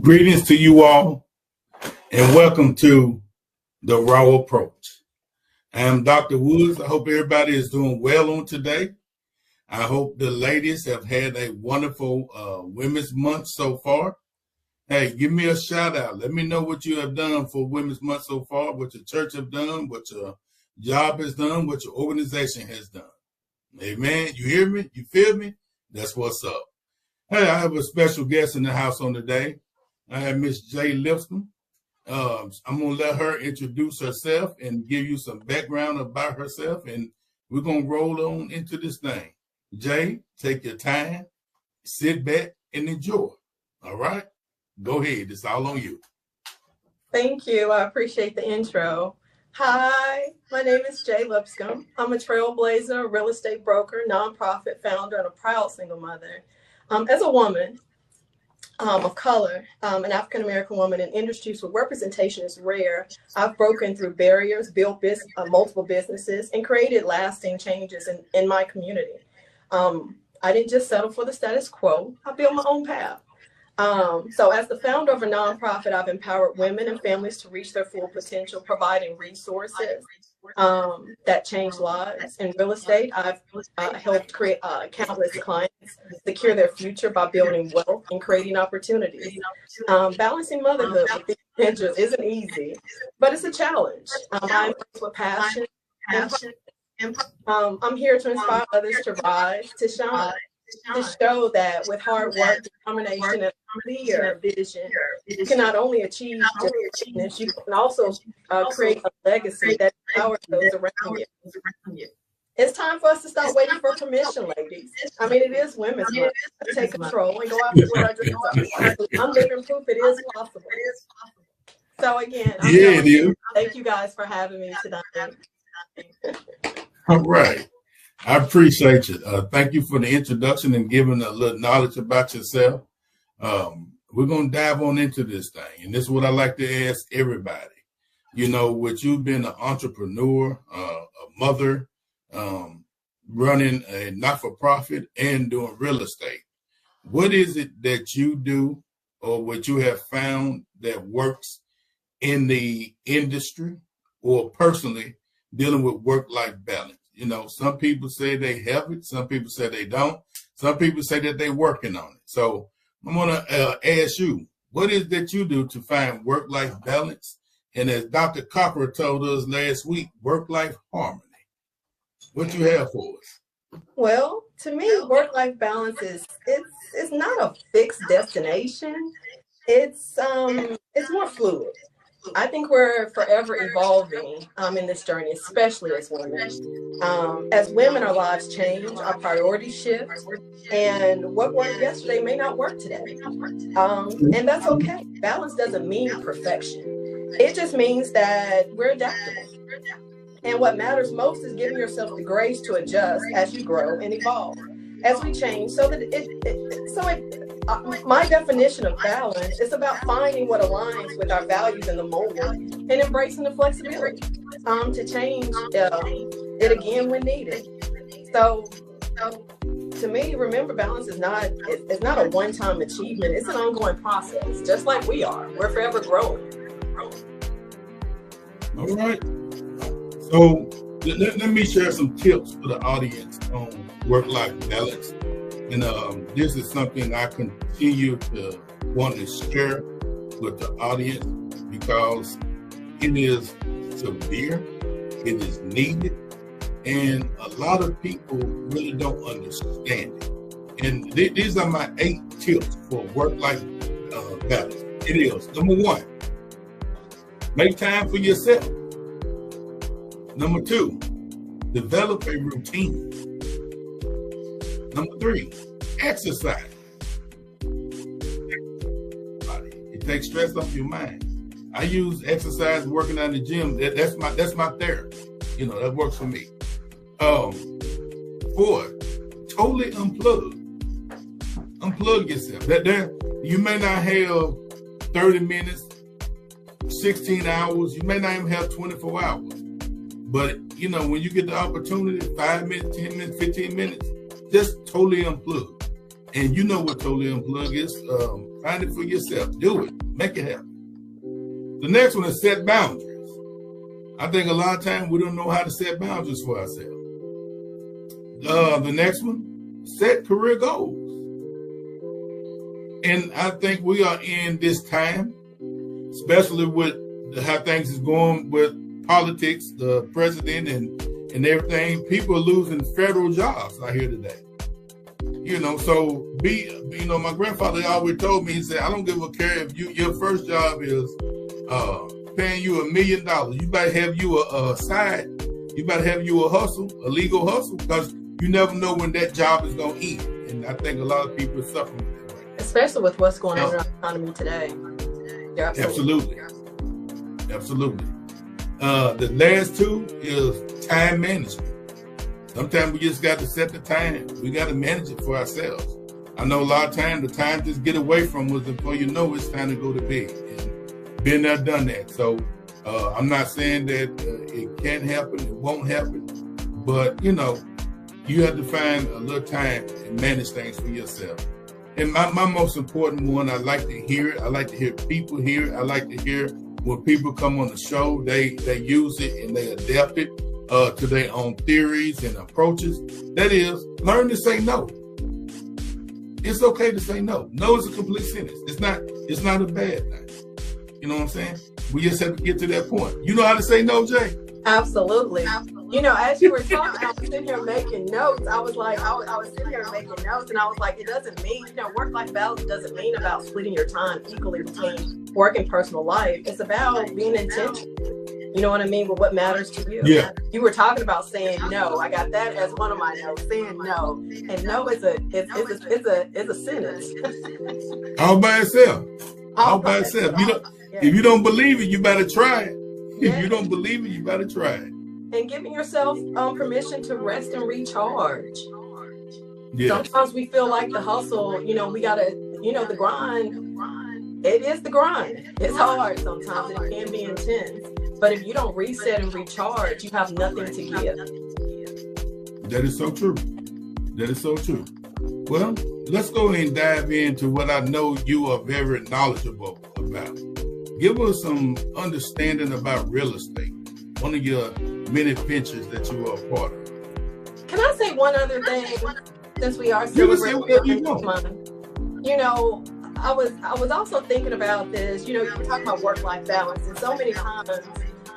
Greetings to you all, and welcome to the R.A.W approach. I am Dr. Woods. I hope everybody is doing well on today. I hope the ladies have had a wonderful Women's Month so far. Hey, give me a shout out. Let me know what you have done for Women's Month so far, what your church have done, what your job has done, what your organization has done. Amen. You hear me? You feel me? That's what's up. Hey, I have a special guest in the house on today. I have Miss J. Lipscomb. I'm going to let her introduce herself and give you some background about herself, and we're going to roll on into this thing. Jay, take your time, sit back, and enjoy. All right? Go ahead. It's all on you. Thank you. I appreciate the intro. Hi, my name is J. Lipscomb. I'm a trailblazer, real estate broker, nonprofit founder, and a proud single mother. As a woman of color, an African-American woman in industries where representation is rare, I've broken through barriers, built multiple businesses, and created lasting changes in my community. I didn't just settle for the status quo. I built my own path. So as the founder of a nonprofit, I've empowered women and families to reach their full potential, providing resources that change lives. In real estate, I've helped create countless clients secure their future by building wealth and creating opportunities. Balancing motherhood with these ventures isn't easy, but it's a challenge. I'm with passion. I'm here to inspire others to rise, to shine, to show that with hard work, determination, and a clear vision, you can not only achieve your achievements, you can also create a legacy that empowers those around you. It's time for us to stop waiting for permission, ladies. I mean, it is Women's Month. Take control and go out with our dreams. I'm living proof it is possible. So again, thank you guys for having me tonight. All right. I appreciate you. Thank you for the introduction and giving a little knowledge about yourself. We're going to dive on into this thing. And this is what I like to ask everybody. You know, with you being an entrepreneur, a mother, running a not-for-profit and doing real estate, what is it that you do or what you have found that works in the industry or personally dealing with work-life balance? You know, some people say they have it. Some people say they don't. Some people say that they're working on it. So I'm going to ask you, what is that you do to find work-life balance? And as Dr. Copper told us last week, work-life harmony. What you have for us? Well, to me, work-life balance it's not a fixed destination. It's more fluid. I think we're forever evolving in this journey, especially as women. As women, our lives change, our priorities shift, and what worked yesterday may not work today. And that's okay. Balance doesn't mean perfection. It just means that we're adaptable. And what matters most is giving yourself the grace to adjust as you grow and evolve, as we change, so that my definition of balance is about finding what aligns with our values in the moment and embracing the flexibility to change it again when needed. So to me, remember, balance is not a one-time achievement. It's an ongoing process, just like we are. We're forever growing. All right. So let me share some tips for the audience on work-life balance. And this is something I continue to want to share with the audience because it is severe, it is needed, and a lot of people really don't understand it. And these are my 8 tips for work-life balance. It is, number 1, make time for yourself. Number 2, develop a routine. Number 3, exercise. It takes stress off your mind. I use exercise working out in the gym. That's my therapy. You know, that works for me. 4, totally unplug. Unplug yourself. You may not have 30 minutes, 16 hours. You may not even have 24 hours. But, you know, when you get the opportunity, 5 minutes, 10 minutes, 15 minutes, just totally unplug. And you know what totally unplug is. Find it for yourself. Do it. Make it happen. The next one is set boundaries. I think a lot of times we don't know how to set boundaries for ourselves. The next one, set career goals. And I think we are in this time, especially with how things is going with politics, the president and everything. People are losing federal jobs out here today. So my grandfather always told me, he said, I don't give a care if your first job is paying you $1 million. You better have you a side. You better have you a hustle, a legal hustle, because you never know when that job is going to end. And I think a lot of people are suffering with that right now. Especially with what's going on in our economy today. Absolutely. The last two is time management. Sometimes we just got to set the time. We got to manage it for ourselves. I know a lot of times the time just get away from us before you know it's time to go to bed. And been there, done that. So I'm not saying that it can't happen, it won't happen, but you have to find a little time and manage things for yourself. And my most important one, I like to hear it. I like to hear people hear it. I like to hear when people come on the show, they use it and they adapt it to their own theories and approaches. That is, learn to say no. It's okay to say no. No is a complete sentence. It's not a bad thing. You know what I'm saying? We just have to get to that point. You know how to say no, Jay? Absolutely. As you were talking, I was sitting here making notes. I was sitting here making notes, and I was like, it doesn't mean, work-life balance doesn't mean about splitting your time equally between work and personal life. It's about being intentional. You know what I mean? With what matters to you. Yeah. You were talking about saying no. I got that as one of my notes. Saying no, and no is a sentence. All by itself. All by itself. If you don't believe it, you better try it. If you don't believe it, you better try it. And giving yourself permission to rest and recharge. Yeah. Sometimes we feel like the hustle. We gotta. The grind. It is the grind. It's hard sometimes. It can be intense. But if you don't reset and recharge, you have nothing to give. That is so true. That is so true. Well, let's go ahead and dive into what I know you are very knowledgeable about. Give us some understanding about real estate, one of your many ventures that you are a part of. Can I say one other thing, since we are celebrating month? I was also thinking about this. You were talking about work-life balance, and so many times,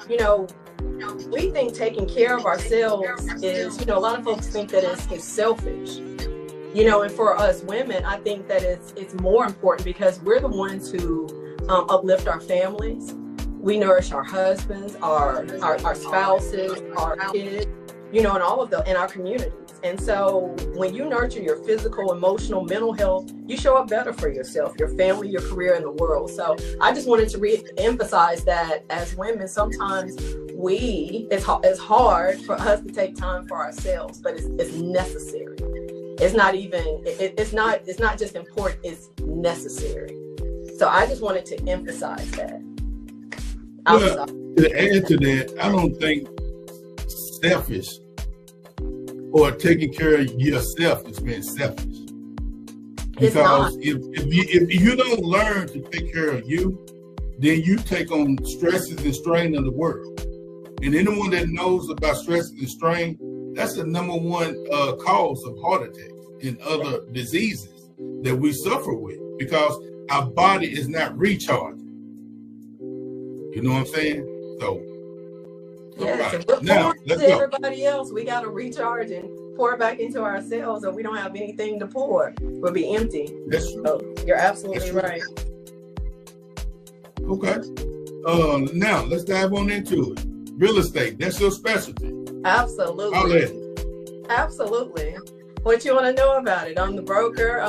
we think taking care of ourselves is, a lot of folks think that it's selfish. And for us women, I think that it's more important because we're the ones who uplift our families. We nourish our husbands, our spouses, our kids, and all of in our communities. And so when you nurture your physical, emotional, mental health, you show up better for yourself, your family, your career, and the world. So I just wanted to re-emphasize that as women, sometimes it's hard for us to take time for ourselves, but it's necessary. It's not just important, it's necessary. So I just wanted to emphasize that. Well, to add to that, I don't think selfish or taking care of yourself is being selfish. Because if you don't learn to take care of you, then you take on stresses and strain of the world. And anyone that knows about stresses and strain, that's the number one cause of heart attacks and other diseases that we suffer with, because our body is not recharging. You know what I'm saying? So, yes, right. We're Now, let's go. Everybody else, we got to recharge and pour back into ourselves, or we don't have anything to pour. We'll be empty. That's true. So you're absolutely right. Okay. Now let's dive on into it. Real estate, that's your specialty. Absolutely. Absolutely. What you want to know about it? I'm the broker.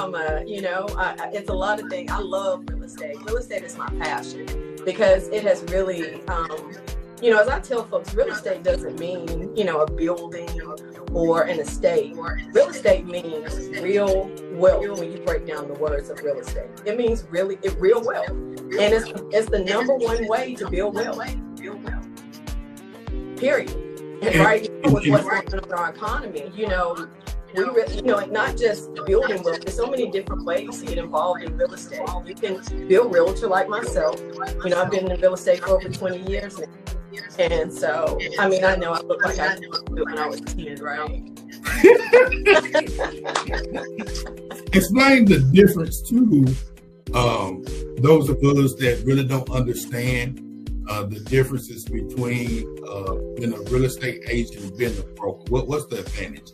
It's a lot of things. I love real estate. Real estate is my passion because it has really, as I tell folks, real estate doesn't mean, a building or an estate. Real estate means real wealth when you break down the words of real estate. It means real wealth. And it's the number one way to build wealth. Period. And right now with what's going on in our economy, you know, not just building wealth. There's so many different ways to get involved in real estate. You can be a realtor like myself. You know, I've been in real estate for over 20 years now. And so, I mean, I know I look like I did when I was 10, right? Explain the difference to those of us that really don't understand the differences between being a real estate agent and being a broker. What's the advantages?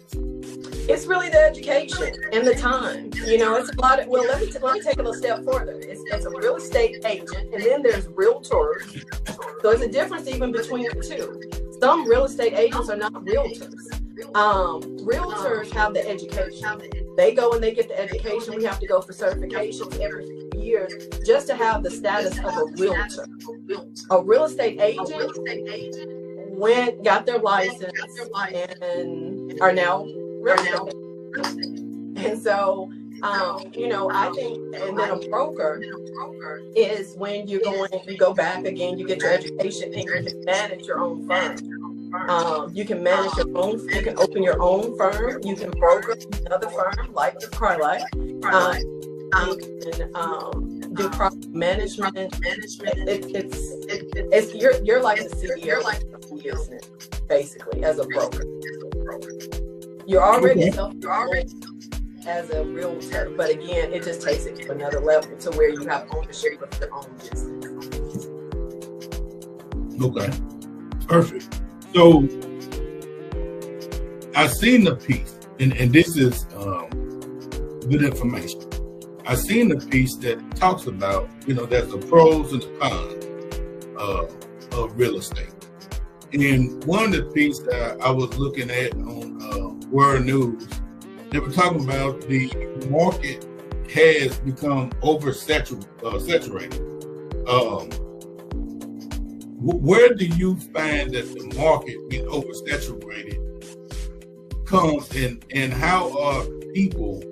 It's really the education and the time. You know, it's a lot of, well, let me take it a step further. It's a real estate agent, and then there's realtors. So there's a difference even between the two. Some real estate agents are not realtors. Realtors have the education. They go and they get the education. We have to go for certifications every few years just to have the status of a realtor. A real estate agent got their license and are now real estate. And so, you know, I think, and then a broker is when you go back again, you get your education and you can manage your own firm. You can manage your own, you can open your own firm, you can broker another firm like the R.A.W. You can do property management. It's you're like the CEO of business, basically, as a broker. You're already self-employed as a realtor, but again, it just takes it to another level to where you have ownership of your own business. Okay, perfect. So I've seen the piece, and this is good information. I've seen the piece that talks about, you know, there's the pros and the cons of real estate. And one of the pieces that I was looking at on World News, they were talking about the market has become oversaturated. Where do you find that the market being oversaturated comes in, and how are people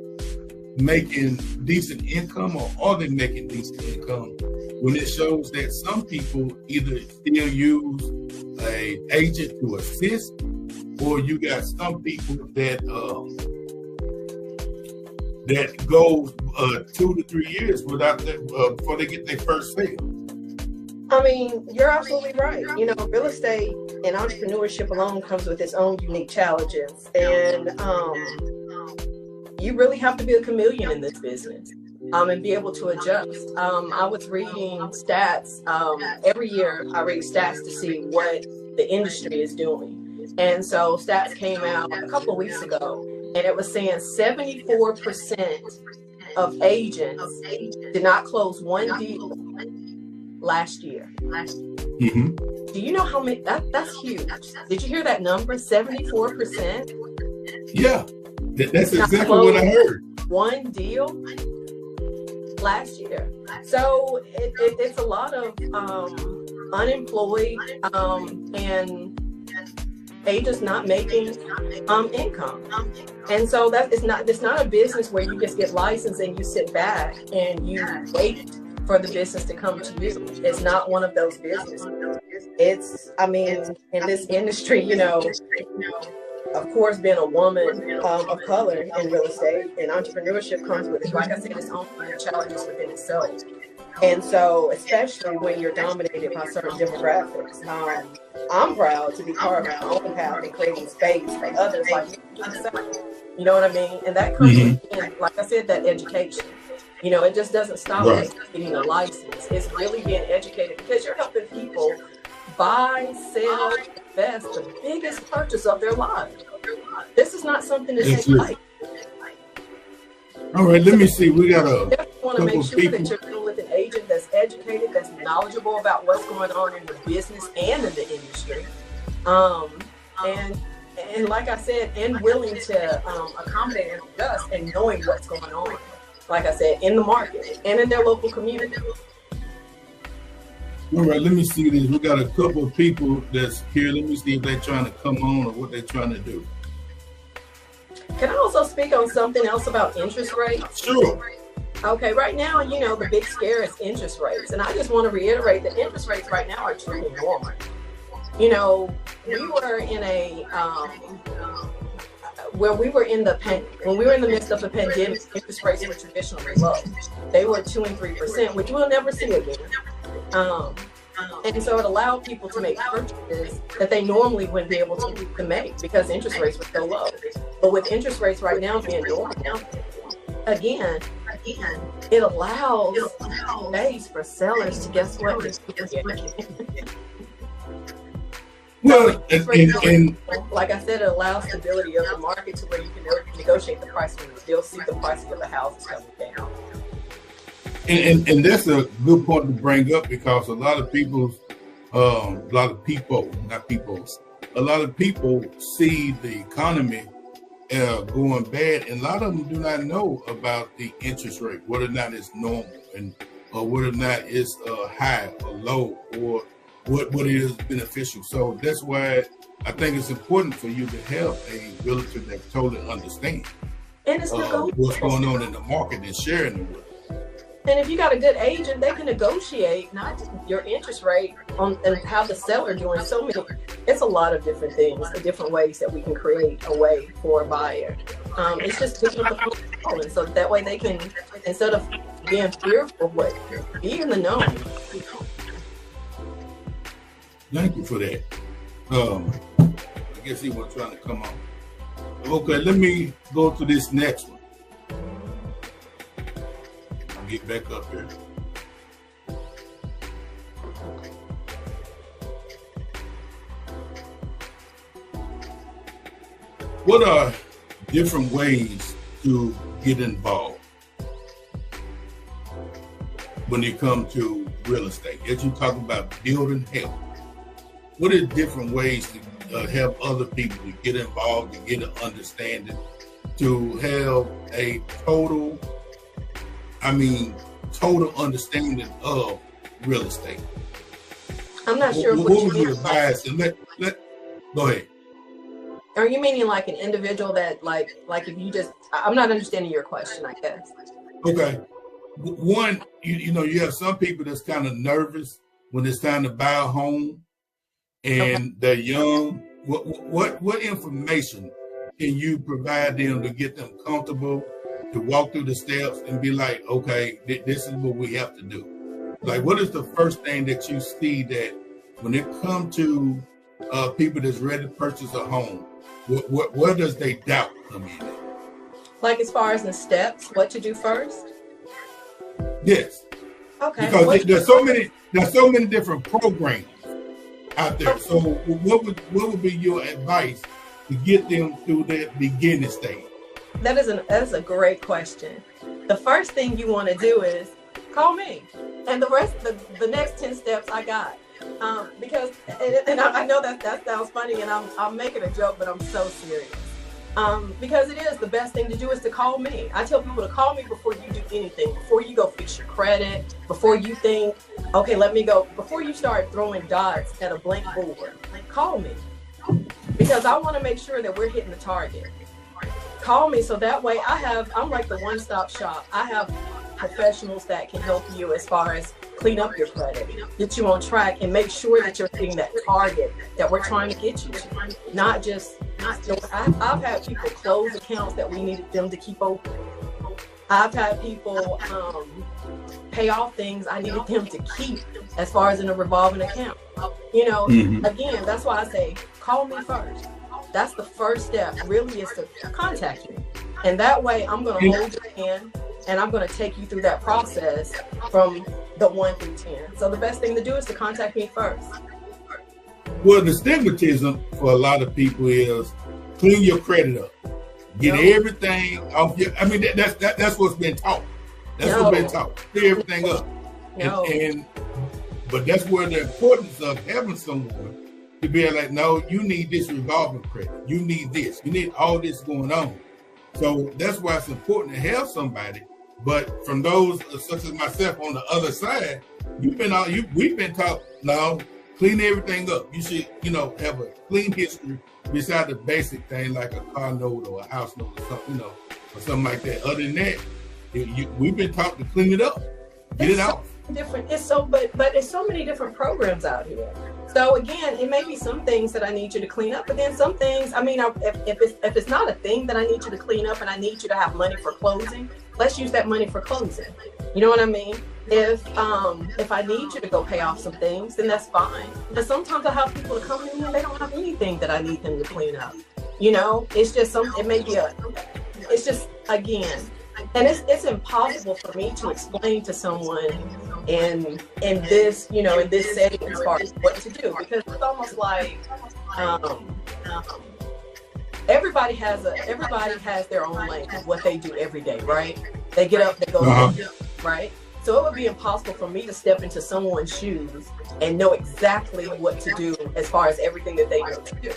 making decent income, or are they making decent income when it shows that some people either still use an agent to assist, or you got some people that that goes 2 to 3 years without that before they get their first sale? I mean, you're absolutely right. You know, real estate and entrepreneurship alone comes with its own unique challenges. And you really have to be a chameleon in this business and be able to adjust. I was reading stats. Every year I read stats to see what the industry is doing. And so stats came out a couple of weeks ago, and it was saying 74% of agents did not close one deal last year. Mm-hmm. Do you know how many? That's huge. Did you hear that number? 74%. Yeah, that's exactly what I heard. One deal last year. So it's a lot of unemployed and agents not making income. And so that it's not a business where you just get licensed and you sit back and you wait for the business to come to you. It's not one of those businesses. It's, I mean, in this industry, you know, of course, being a woman of color in real estate and entrepreneurship comes with it. Like I said, its own challenges within itself. And so, especially when you're dominated by certain demographics, I'm proud to be part of my own path and creating space for others like me. You know what I mean? And that comes with, like I said, that education. You know, it just doesn't stop with getting a license. It's really being educated, because you're helping people buy, sell, invest the biggest purchase of their lives. This is not something to take light. All right, let me see. We got a definitely want to make sure that you're dealing with an agent that's educated, that's knowledgeable about what's going on in the business and in the industry. And like I said, and willing to accommodate and adjust, and knowing what's going on, like I said, in the market and in their local community. All right, let me see this. We got a couple of people that's here. Let me see if they're trying to come on or what they're trying to do. Can I also speak on something else about interest rates? Sure. Okay, right now, you know, the big scare is interest rates. And I just want to reiterate that interest rates right now are truly normal. You know, we were in a, when we were in the midst of the pandemic, interest rates were traditionally low. They were 2 and 3%, which we'll never see again. And so it allowed people to make purchases that they normally wouldn't be able to make because interest rates were so low. But with interest rates right now being normal, again, it allows space for sellers to guess what? Well, and like I said, it allows stability of the market to where you can negotiate the price when you still see the prices of the houses coming down. And that's a good point to bring up because a lot of people see the economy going bad, and a lot of them do not know about the interest rate, whether or not it's normal, and or whether or not it's high or low, or what is beneficial. So that's why I think it's important for you to have a realtor that totally understands what's going on in the market and sharing it with them. And if you got a good agent, they can negotiate not just your interest rate and how the seller doing. It's a lot of different things, different ways that we can create a way for a buyer. It's just different, and so that way they can, instead of being fearful of what, be in the know. Thank you for that. I guess he was trying to come on. Okay, let me go to this next one. Get back up here. What are different ways to get involved when it comes to real estate? As you talk about building health, what are different ways to help other people to get involved, to get an understanding, to have a total understanding of real estate? I'm not sure what would you advise? Go ahead. Are you meaning like an individual that like if you just, I'm not understanding your question, I guess. Okay. One, you have some people that's kind of nervous when it's time to buy a home and they're young. What information can you provide them to get them comfortable to walk through the steps and be like, okay, this is what we have to do? Like, what is the first thing that you see that when it comes to people that's ready to purchase a home, where does they doubt come in? Like as far as the steps, what to do first? Yes. Okay. Because there's so many different programs out there. So what would be your advice to get them through that beginning stage? That is a great question. The first thing you want to do is call me, and the rest, the next 10 steps I got. Because I know that sounds funny, and I'm making a joke, but I'm so serious. Because it is the best thing to do is to call me. I tell people to call me before you do anything, before you go fix your credit, before you think, okay, let me go, before you start throwing dots at a blank board. Call me, because I want to make sure that we're hitting the target. Call me so that way I'm like the one-stop shop. I have professionals that can help you as far as clean up your credit, get you on track, and make sure that you're hitting that target that we're trying to get you to. Not just, I've had people close accounts that we needed them to keep open. I've had people pay off things I needed them to keep as far as in a revolving account. Again, that's why I say, call me first. That's the first step, really, is to contact me. And that way I'm going to hold your hand and I'm going to take you through that process from the 1 through 10. So the best thing to do is to contact me first. Well, the stigmatism for a lot of people is clean your credit up. Get everything off your, that's what's been taught. That's what's been taught. Clear everything up. But that's where the importance of having someone to be like, no, you need this revolving credit. You need this. You need all this going on. So that's why it's important to have somebody. But from those such as myself on the other side, we've been taught, no, clean everything up. You should, have a clean history beside the basic thing like a car note or a house note or something, or something like that. Other than that, we've been taught to clean it up, get it out. Different. But it's so many different programs out here. So again, it may be some things that I need you to clean up, but then some things, I mean, if it's not a thing that I need you to clean up and I need you to have money for closing, let's use that money for closing. You know what I mean? If I need you to go pay off some things, then that's fine. But sometimes I have people to come in and they don't have anything that I need them to clean up. You know, it's just it's just, again, and it's impossible for me to explain to someone in this, you know, in this setting as far as what to do, because it's almost like everybody has their own lane of what they do every day, right? They get up, they go to work, right? So it would be impossible for me to step into someone's shoes and know exactly what to do as far as everything that they know to do,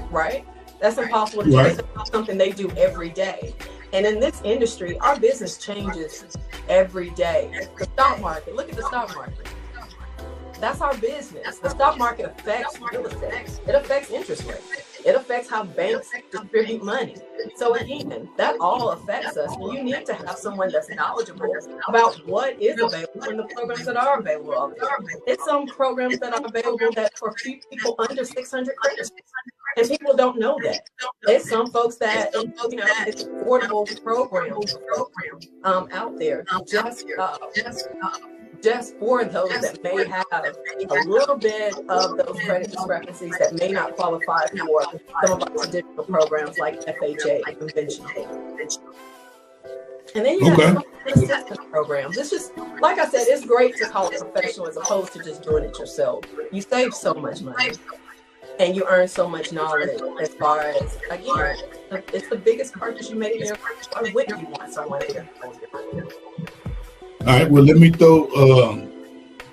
right? That's impossible to do. It's something they do every day. And in this industry, our business changes every day. The stock market, look at the stock market. That's our business. The stock market affects real estate. It affects interest rates. It affects how banks distribute money. So again, that all affects us. And you need to have someone that's knowledgeable about what is available and the programs that are available out there. It's some programs that are available that for people under 600 credits. And people don't know that. There's some folks that, you know, it's affordable programs out there just for those that may have a little bit of those credit discrepancies that may not qualify for some of our traditional programs like FHA and conventional. And then you have assistance programs. It's just, like I said, it's great to call it professional as opposed to just doing it yourself. You save so much money. And you earn so much knowledge as far as, again, it's the biggest purchase you make in your life. Why wouldn't you want someone there? All right, well, let me throw,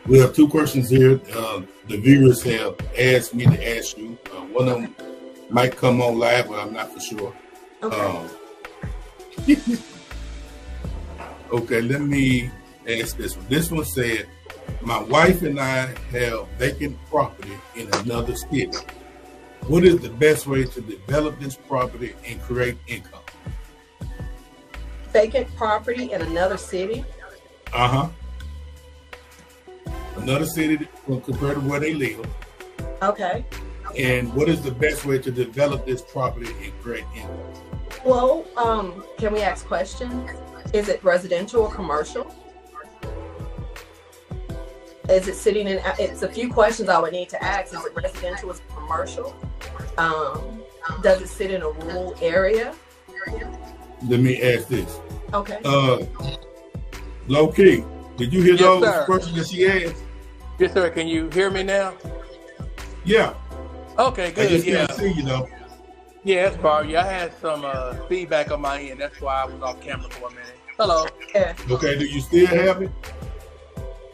we have two questions here. The viewers have asked me to ask you. One of them might come on live, but I'm not for sure. Okay. Okay, let me ask this one. This one said, my wife and I have vacant property in another city. What is the best way to develop this property and create income? Vacant property in another city? Another city compared to where they live. Okay. And what is the best way to develop this property and create income? Well, can we ask questions? Is it residential or commercial? Is it sitting in, it's a few questions I would need to ask. Is it residential, is it commercial? Does it sit in a rural area? Let me ask this. Okay. Low key, did you hear those sir. questions that she asked? Yes, sir. Can you hear me now? Yeah. Okay, good. I just can't see you though. Yeah, that's fine. Yeah, I had some feedback on my end. That's why I was off camera for a minute. Hello. Yeah. Okay, do you still have it?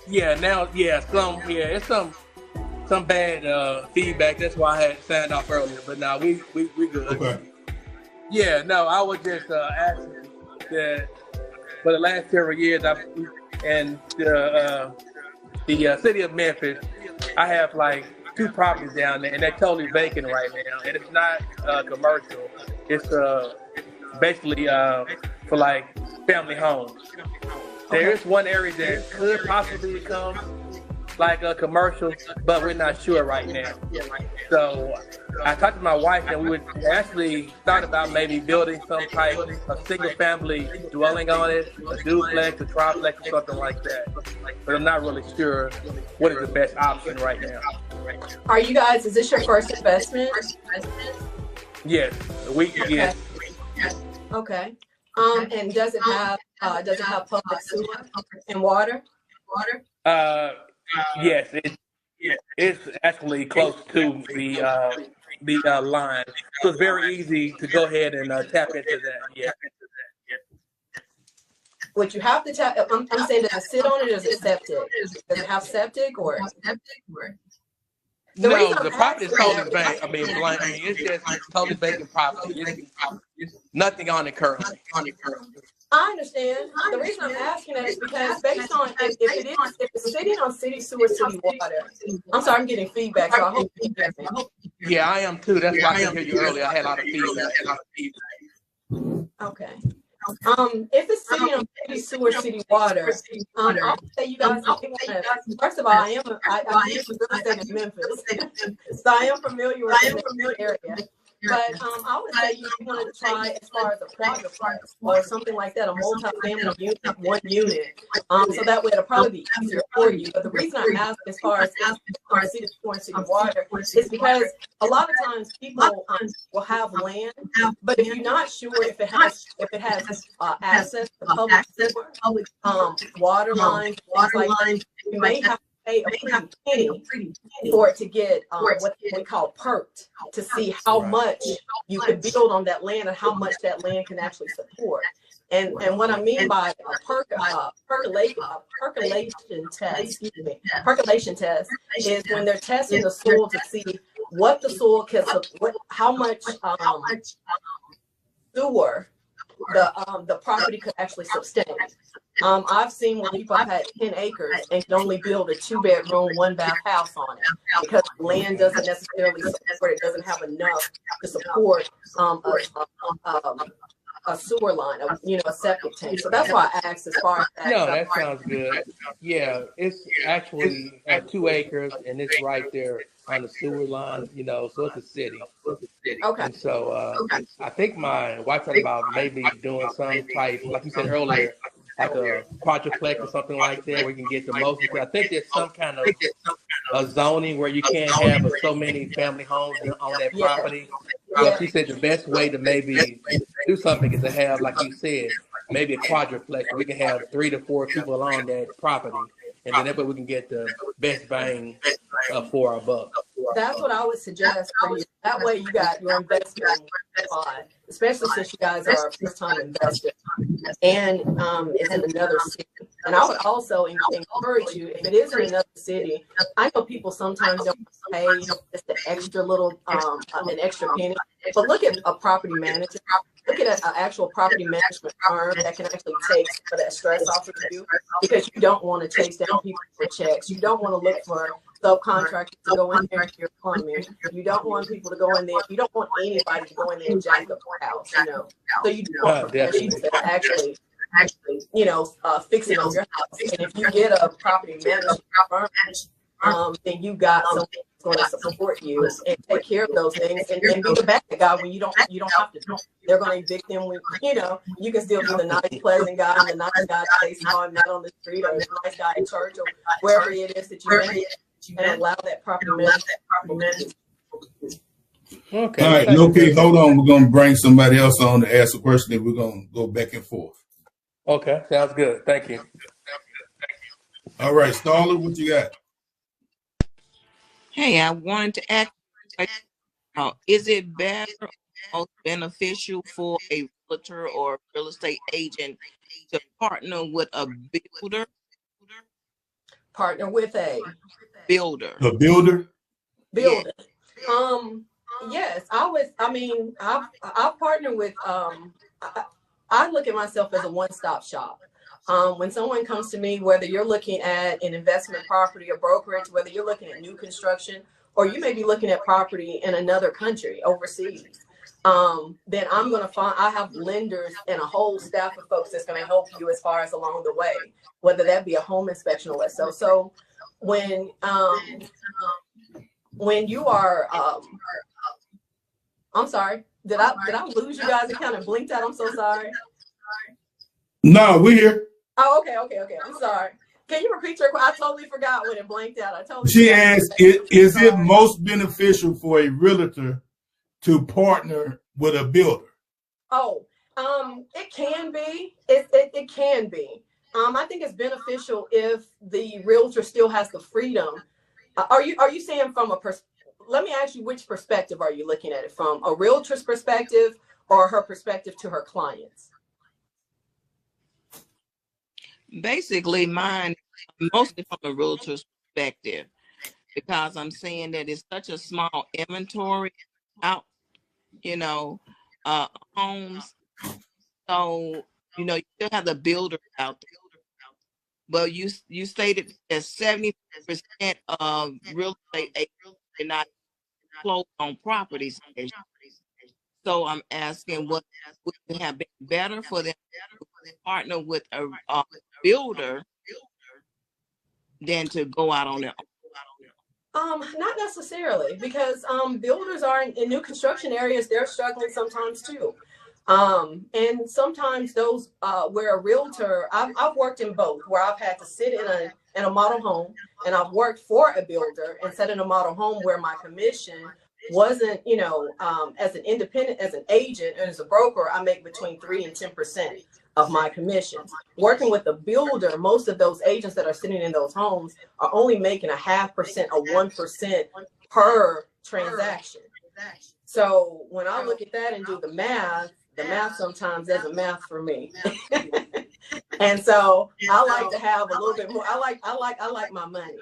Yeah, now, it's some bad feedback. That's why I had signed off earlier. But now we good. Okay. Yeah, no, I was just asking that for the last several years, in the city of Memphis, I have like 2 properties down there, and they're totally vacant right now. And it's not commercial. It's basically for like family homes. There is one area that could possibly become like a commercial, but we're not sure right now. So I talked to my wife, and we would actually thought about maybe building some type of single family dwelling on it, a duplex, a triplex, or something like that. But I'm not really sure what is the best option right now. Are you guys, is this your first investment? Yes, yes. Okay. And does it have public sewer and water? Yes, it's actually close to the line, so it's very easy to go ahead and tap into that. Yeah. Would you have to tap? I'm saying, does it sit on it, or is it septic? Does it have septic or? No, the property is totally blank. Blank. It's just totally vacant property. It's nothing on it currently. I understand. The reason I'm asking that is because based on if it's sitting on city sewer, city water. I'm sorry, I'm getting feedback, so I hope you can hear me. Yeah, I am too. That's why I couldn't hear you earlier. I had a lot of feedback. Okay. If it's city on city sewer, city water, I would say you guys may want to. First of all, I used to real estate in Memphis, so I am familiar with the area. But I would say you want to try as far as a quadruplex or something like that, a multi-family unit, one unit. So that way it'll probably be easier for you. But the reason I ask as far as city sewer and city water is because a lot of times people will have land, but if you're not sure if it has access to public sewer, water lines, things like that, you may have to pay a pretty penny for it to get what we call perked to see how much you could build on that land and how much that land can actually support. And what I mean by percolation test is when they're testing the soil to see what the soil can, how much sewer the property could actually sustain. I've seen where people have had 10 acres and can only build a 2-bedroom, 1-bath house on it because land doesn't necessarily support it, doesn't have enough to support a sewer line, a septic tank. So that's why I asked as far as that. No, that sounds good. Yeah, it's actually at 2 acres and it's right there on the sewer line, so it's a city. Okay. And so I think my wife talked about maybe doing some type, like you said earlier, like a quadruplex or something like that where you can get the most. Because I think there's some kind of a zoning where you can't have so many family homes on that property. So she said the best way to maybe do something is to have, like you said, maybe a quadruplex. We can have 3 to 4 people on that property, and then that way we can get the best bang for our buck. That's what I would suggest for you. That way you got your investment spot, especially since you guys are first-time investors, and it's in another city. And I would also encourage you, if it is in another city, I know people sometimes don't pay just the extra little, an extra penny, but look at a property manager. Look at an actual property management firm that can actually take some of that stress off of you, because you don't want to chase down people for checks. You don't want to look for subcontractors to go in there and your plumbing. You don't want people to go in there. You don't want anybody to go in there and jack up your house, So you do want professionals that actually, fixing up your house. And if you get a property management firm, then you got someone going to support you and take care of those things and be the bad guy when you don't have to. They're going to evict them when you can still be the nice, pleasant guy and the nice guy that stays home, not on the street, or the nice guy in church, or wherever it is that you make, and allow that property management. Okay. All right, Loki, hold on. We're going to bring somebody else on to ask a question, and we're going to go back and forth. Okay, sounds good. Thank you. All right, Starler, what you got? Hey, I wanted to ask, is it better or beneficial for a realtor or real estate agent to partner with a builder? Partner with a builder. A builder? Builder. Yeah. Yes, I've partnered with, I look at myself as a one-stop shop. When someone comes to me, whether you're looking at an investment property or brokerage, whether you're looking at new construction, or you may be looking at property in another country, overseas, then I'm going to I have lenders and a whole staff of folks that's going to help you as far as along the way, whether that be a home inspection or so. So when you are, I'm sorry, did I lose you guys? It kind of blinked out. I'm so sorry. No, we're here. Oh, okay. I'm sorry. Can you repeat your question? I totally forgot when it blanked out. She asked, is it most beneficial for a realtor to partner with a builder? Oh, it can be. It can be. I think it's beneficial if the realtor still has the freedom. Are you saying from let me ask you, which perspective are you looking at it from? A realtor's perspective or her perspective to her clients? Basically, mine mostly from a realtor's perspective, because I'm saying that it's such a small inventory out, homes. So, you still have the builder out there. But you stated that 70% of real estate agents are not closed on properties. So I'm asking, what would have been better for them to partner with a builder than to go out on their own? Not necessarily, because builders are in new construction areas, they're struggling sometimes too. And sometimes those where a realtor, I've worked in both, where I've had to sit in a model home, and I've worked for a builder and sat in a model home where my commission wasn't, as an independent, as an agent and as a broker, I make between 3 and 10% of my commissions. Working with a builder, most of those agents that are sitting in those homes are only making 0.5% or 1% per transaction. So when I look at that and do the math sometimes doesn't math for me. And so I like to have a little bit more. I like my money.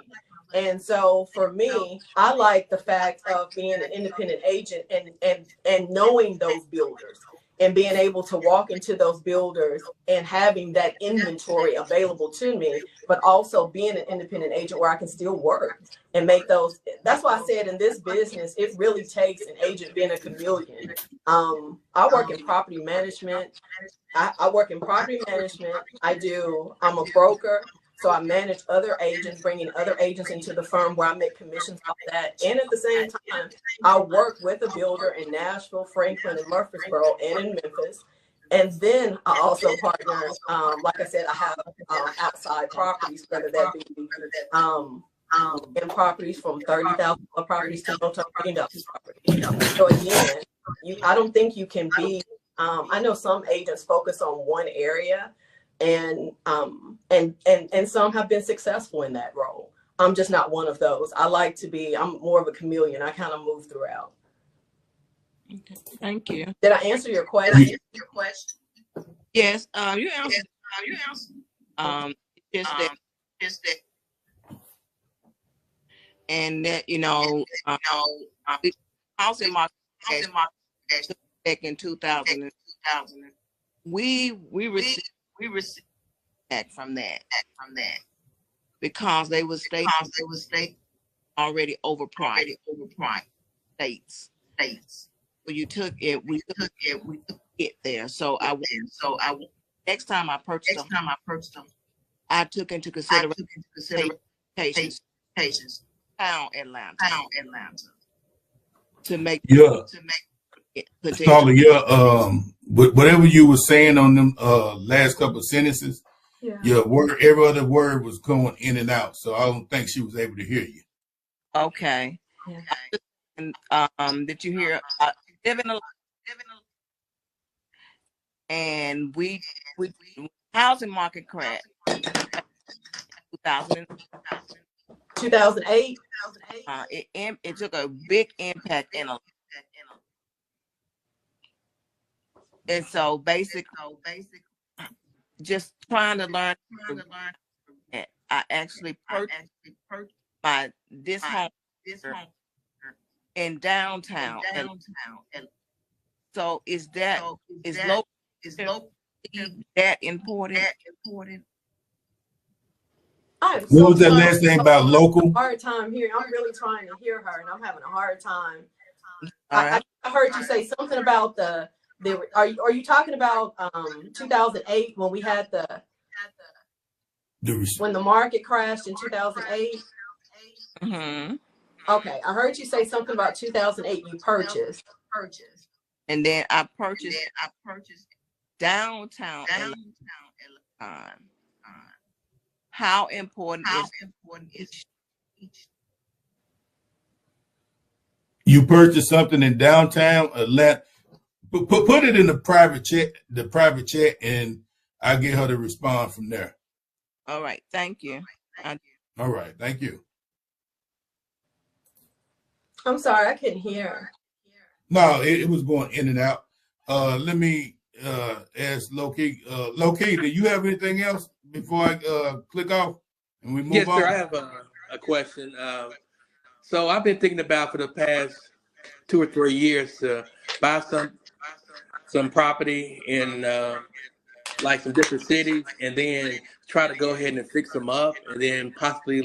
And so for me, I like the fact of being an independent agent and knowing those builders and being able to walk into those builders and having that inventory available to me, but also being an independent agent where I can still work and make those. That's why I said in this business, it really takes an agent being a chameleon. I work in property management. I work in property management. I'm a broker. So I manage other agents, bringing other agents into the firm where I make commissions off that. And at the same time, I work with a builder in Nashville, Franklin, and Murfreesboro, and in Memphis. And then I also partner, like I said, I have outside properties, whether that be in properties from $30,000 properties to multi-million-dollar properties. So again, I don't think you can be. I know some agents focus on one area. And some have been successful in that role. I'm just not one of those. I'm more of a chameleon. I kind of move throughout. Okay, thank you. Did I answer your question? Yes, you answered. Just that. And that, housing market back in 2000. We received back from that because they would stay already overpriced states. So we took it there. So I next time I purchased them, I took into consideration town Atlanta to make it whatever you were saying on them last couple of sentences, your word, every other word was going in and out. So I don't think she was able to hear you. Okay. And did you hear living alone? And we housing market crash 2008. It took a big impact in a. And so basically, just trying to learn. I actually purchased this home in downtown. So is local that important? What was that last thing about local? Hard time hearing. I'm really trying to hear her, and I'm having a hard time. I heard you say something about are you talking about 2008 when we had when the market crashed in 2008? Mm-hmm. Okay, I heard you say something about 2008. You purchased, and then I purchased downtown. How important is you purchased something in downtown Atlanta? Put it in the private chat, and I'll get her to respond from there. All right, thank you. All right, thank you. I'm sorry, I couldn't hear. No, it was going in and out. Let me ask Loki. Loki, do you have anything else before I click off and we move on? Yes, sir. I have a question. So I've been thinking about for the past 2 or 3 years to buy some property in like some different cities, and then try to go ahead and fix them up, and then possibly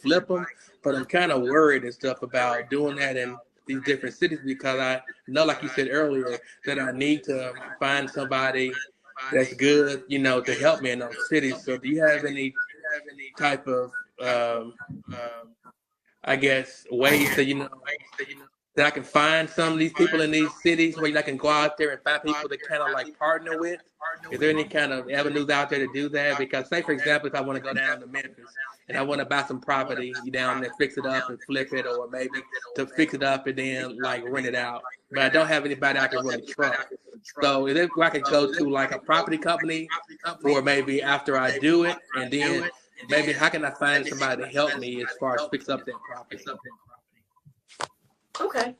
flip them. But I'm kind of worried and stuff about doing that in these different cities because I know, like you said earlier, that I need to find somebody that's good, you know, to help me in those cities. So do you have any type of, I guess, ways that, you know, that I can find some of these people in these cities where I can go out there and find people to kind of like partner with? Is there any kind of avenues out there to do that? Because say, for example, if I want to go down to Memphis and I want to buy some property down there, fix it up and flip it, or maybe to fix it up and then like rent it out, but I don't have anybody I can really trust. So is it where I could go to like a property company, or maybe after I do it, and then maybe how can I find somebody to help me as far as fix up that property? Okay.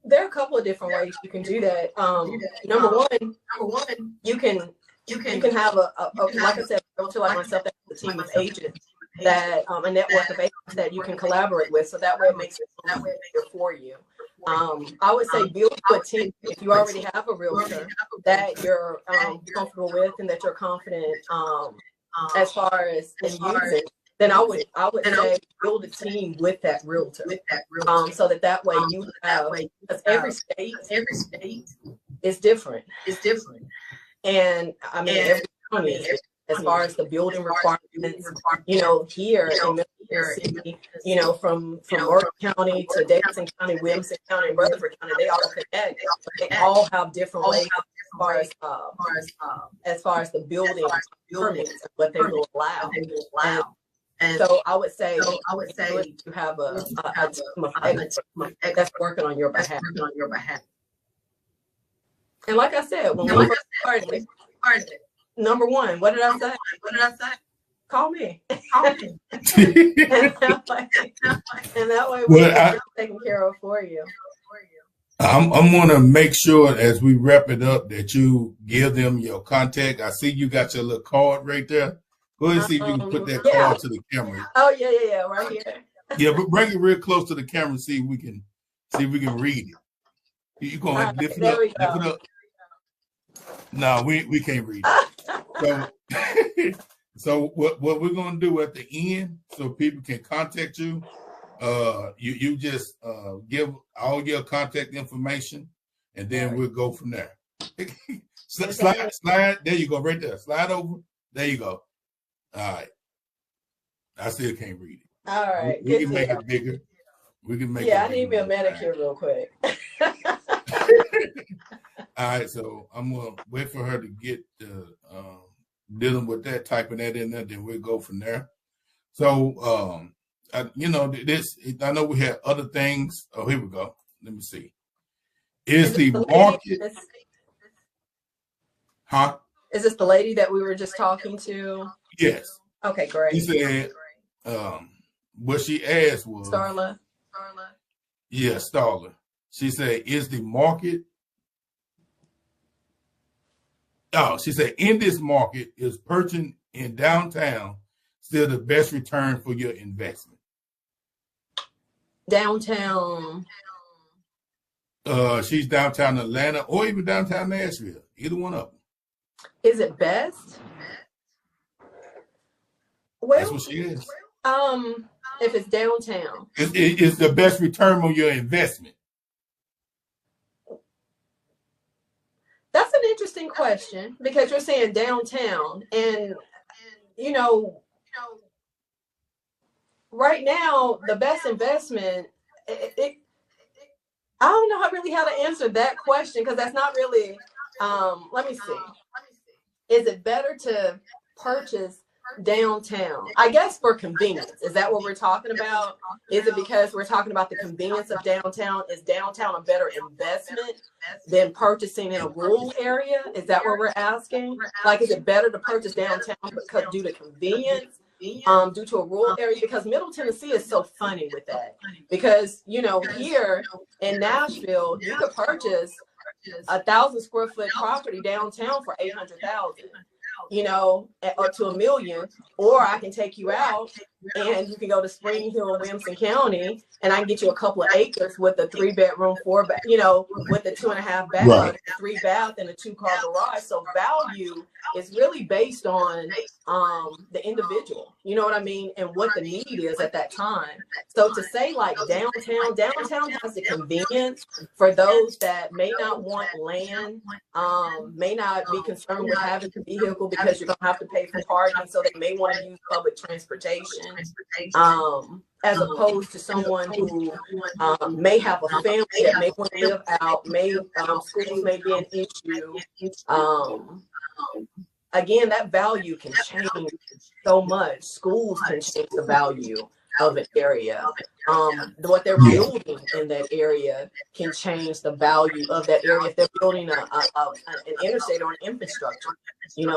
There are a couple of different ways you can do that. Number one, you can have a like I said, a realtor like myself, that's a team of agents that a network of agents that you can collaborate with. So that way it makes it easier for you. I would say build a team. If you already have a realtor that you're comfortable with and that you're confident as far as using, then I would say build a team with that realtor. So that way you have, because every state is different. And I mean every county is different. As far as the building requirements, you know, here in Mississippi, you know, from Morgan County to Davidson County, Williamson County, and Rutherford County, they all connect. They all have different ways as far as the building permits, what they will allow. And so I would say you have a team of experts that's working on your behalf. And like I said, when we first started, number one, what did I say? Call me. and that way we're taken care of for you. I'm going to make sure as we wrap it up that you give them your contact. I see you got your little card right there. Go ahead and see if you can put that card to the camera. Oh yeah, right here. Yeah, but bring it real close to the camera and see if we can read it. You're going to have to lift it up. No, we can't read it. So what we're going to do at the end, so people can contact you, you just give all your contact information, and then we'll go from there. Slide. There you go, right there. Slide over. There you go. All right. I still can't read it. All right. We can make it bigger. We can make it bigger. I need me a manicure real quick. All right, so I'm gonna wait for her to get dealing with that, typing that in there, then we'll go from there. So you know, I know we had other things. Oh, here we go. Let me see. Is the market? Huh? Is this the lady that we were just talking to? Yes. Okay, great. He said, what she asked was Starla. Yeah, Starla. She said, is the market? Oh, she said, in this market, is purchasing in downtown still the best return for your investment? Downtown. She's downtown Atlanta or even downtown Nashville. Either one of them. Is it best? Well, that's what she is. If it's downtown, it's the best return on your investment. That's an interesting question because you're saying downtown, and you know, right now the best investment. I don't know really how to answer that question because that's not really. Let me see. Is it better to purchase downtown? I guess for convenience. Is that what we're talking about? Is it because we're talking about the convenience of downtown? Is downtown a better investment than purchasing in a rural area? Is that what we're asking? Like, is it better to purchase downtown because due to convenience? Due to a rural area? Because Middle Tennessee is so funny with that. Because, you know, here in Nashville, you could purchase 1,000 square foot property downtown for $800,000, you know, up to $1 million, or I can take you out and you can go to Spring Hill in Williamson County, and I can get you a couple of acres with a 3-bedroom, with a 2.5 bath, Right. 3 bath, and a 2-car garage. So value is really based on the individual, you know what I mean, and what the need is at that time. So to say like downtown has the convenience for those that may not want land, may not be concerned with having a vehicle because you're gonna have to pay for parking, so they may want to use public transportation, as opposed to someone who may have a family that may want to live out, schools may be an issue. Again, that value can change so much. Schools can change the value of an area. What they're building in that area can change the value of that area. If they're building an interstate or an infrastructure,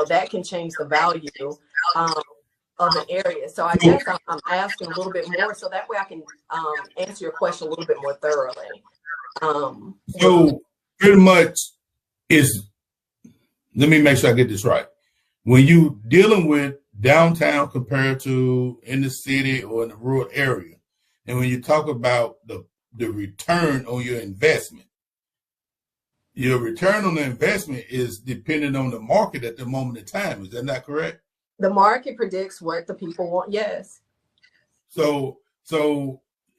that can change the value of an area. So I guess I'm asking a little bit more, so that way I can answer your question a little bit more thoroughly. So pretty much let me make sure I get this right. When you dealing with downtown compared to in the city or in the rural area, and when you talk about the return on your investment is dependent on the market at the moment in time. Is that not correct? The market predicts what the people want. Yes. So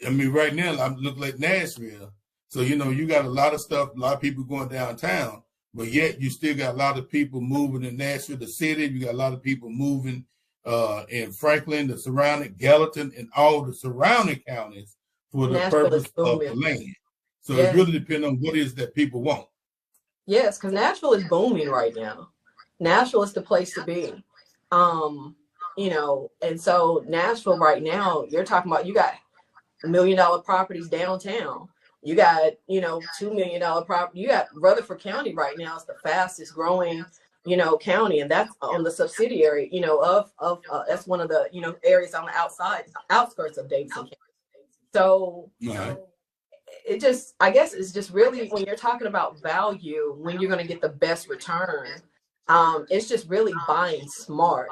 I mean, right now I'm looking at Nashville. So you got a lot of stuff, a lot of people going downtown. But yet you still got a lot of people moving in Nashville, the city. You got a lot of people moving in Franklin, the surrounding Gallatin, and all the surrounding counties for the purpose of the land. So it really depends on what it is that people want. Yes, because Nashville is booming right now. Nashville is the place to be. And so Nashville right now, you're talking about, you got $1 million properties downtown. You got, $2 million property. You got Rutherford County right now is the fastest growing, county, and that's on the subsidiary, of that's one of the, areas on the outskirts of Davidson County. So I guess it's just really, when you're talking about value, when you're going to get the best return, it's just really buying smart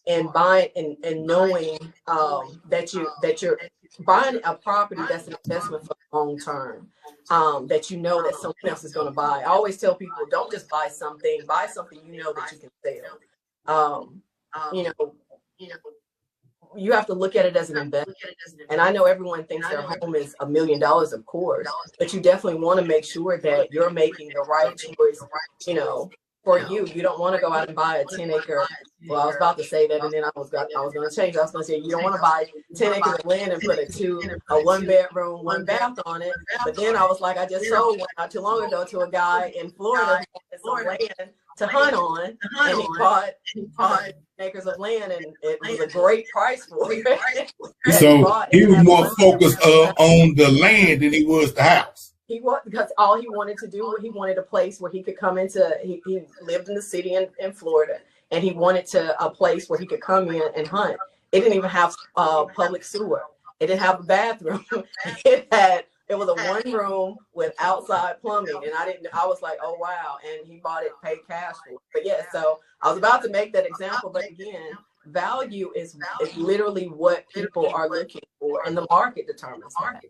and buying and knowing that you're buying a property that's an investment for the long term, that that someone else is going to buy. I always tell people, don't just buy something that you can sell. You have to look at it as an investment. And I know everyone thinks their home is $1 million, of course, but you definitely want to make sure that you're making the right choice, for you. You don't want to go out and buy a 10-acre. Well, I was about to say that, and then I was going to change. I was going to say, you don't want to buy 10 acres of land and put a 1-bedroom, 1 bath on it. But then I was like, I just sold one not too long ago to a guy in Florida who had some land to hunt on, and he bought acres of land, and it was a great price for it. So he was more focused on the land than he was the house. He was, because all he wanted to do, he wanted a place where he could come into, he lived in the city in Florida, and he wanted a place where he could come in and hunt. It didn't even have public sewer. It didn't have a bathroom. It was a 1-room with outside plumbing, and I was like, oh wow. And he bought it, paid cash for it. But yeah, so I was about to make that example, but again, value is literally what people are looking for, and the market determines that.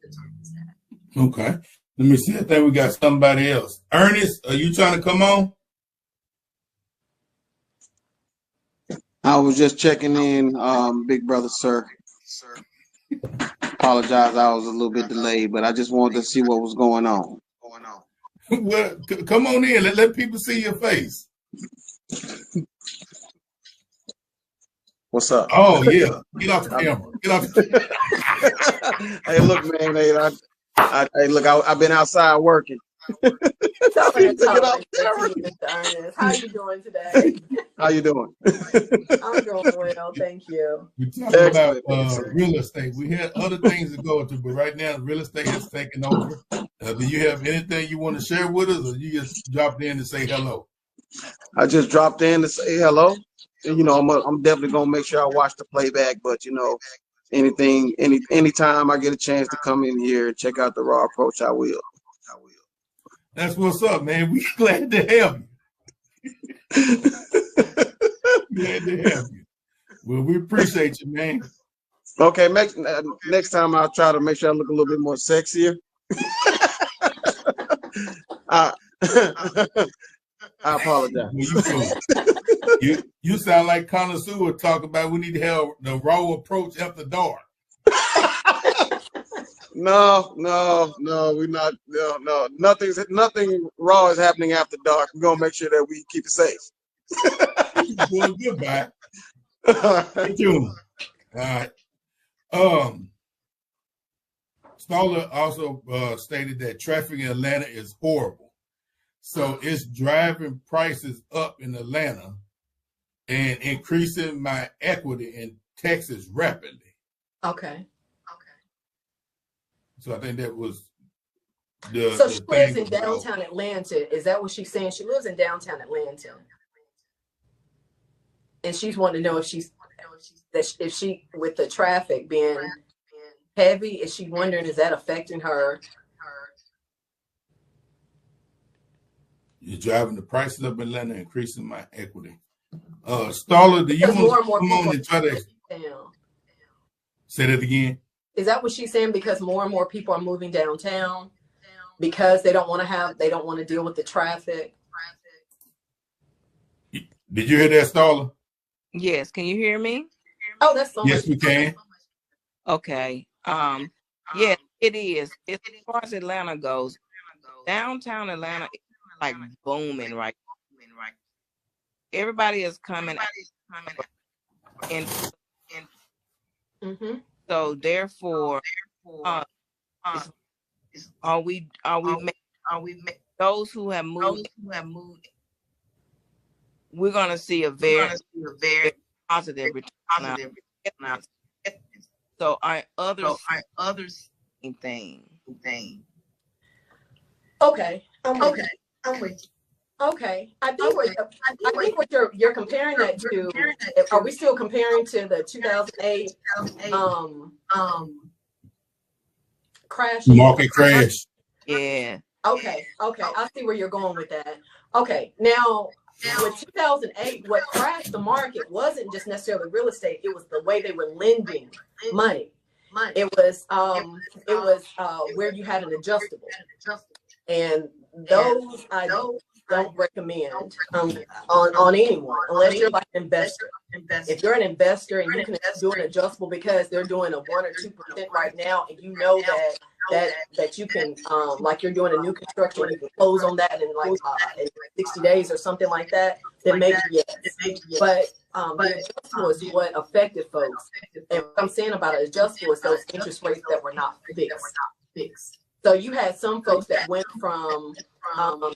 Okay. Let me see. I think we got somebody else. Ernest, are you trying to come on? I was just checking in, big brother, sir. Apologize, I was a little bit delayed, but I just wanted to see what was going on. Well, come on in. Let people see your face. What's up? Oh, yeah. Get off the camera. Get off the Hey, look, man. Hey, look, I've been outside working. How you doing today? How you doing? I'm doing well, thank you. We're talking about real estate. We had other things to go into, but right now real estate is taking over. Do you have anything you want to share with us, or you just dropped in to say hello? I just dropped in to say hello. I'm definitely gonna make sure I watch the playback, but anytime I get a chance to come in here and check out the raw approach, I will. That's what's up, man. We glad to have you. Glad to have you. Well, we appreciate you, man. Okay, next time I'll try to make sure I look a little bit more sexier. I, I apologize. You fool. You sound like connoisseur talk about we need to have the raw approach after dark. No, we're not. No, nothing raw is happening after dark. We're gonna make sure that we keep it safe. Well, goodbye. Stay tuned. All right. Stoller also stated that traffic in Atlanta is horrible. So it's driving prices up in Atlanta and increasing my equity in Texas rapidly. Okay. So I think that was So she lives in downtown Atlanta. Is that what she's saying? She lives in downtown Atlanta. And she's wanting to know if if she with the traffic being heavy, is she wondering, is that affecting her? You're driving the prices up in Atlanta, increasing my equity. Stoller, do you want to come on and try to say that again? Is that what she's saying? Because more and more people are moving downtown because they don't want to deal with the traffic. Did you hear that, Stoller? Yes. Can you hear me? Oh, that's so yes, much. we can. Okay. Yes, it is. As far as Atlanta goes, downtown Atlanta is like booming right. Everybody is coming in. Mm-hmm. So therefore, are we those who have moved? We're gonna see a very positive return. So our others thing. Okay. I'm with you. Okay. I think what you're comparing that to. Are we still comparing to the 2008 crash? Market crash. Yeah. Okay. I see where you're going with that. Okay. Now, with 2008, what crashed the market wasn't just necessarily real estate. It was the way they were lending money. It was where you had an adjustable, and those I don't recommend on anyone unless you're like an investor. If you're an investor and you can do an adjustable because they're doing a 1 or 2% right now, and you know that you can like you're doing a new construction, you can close on that in like in 60 days or something like that, then maybe yes. But the adjustable is what affected folks. And what I'm saying about an adjustable is those interest rates that were not fixed. So you had some folks that went from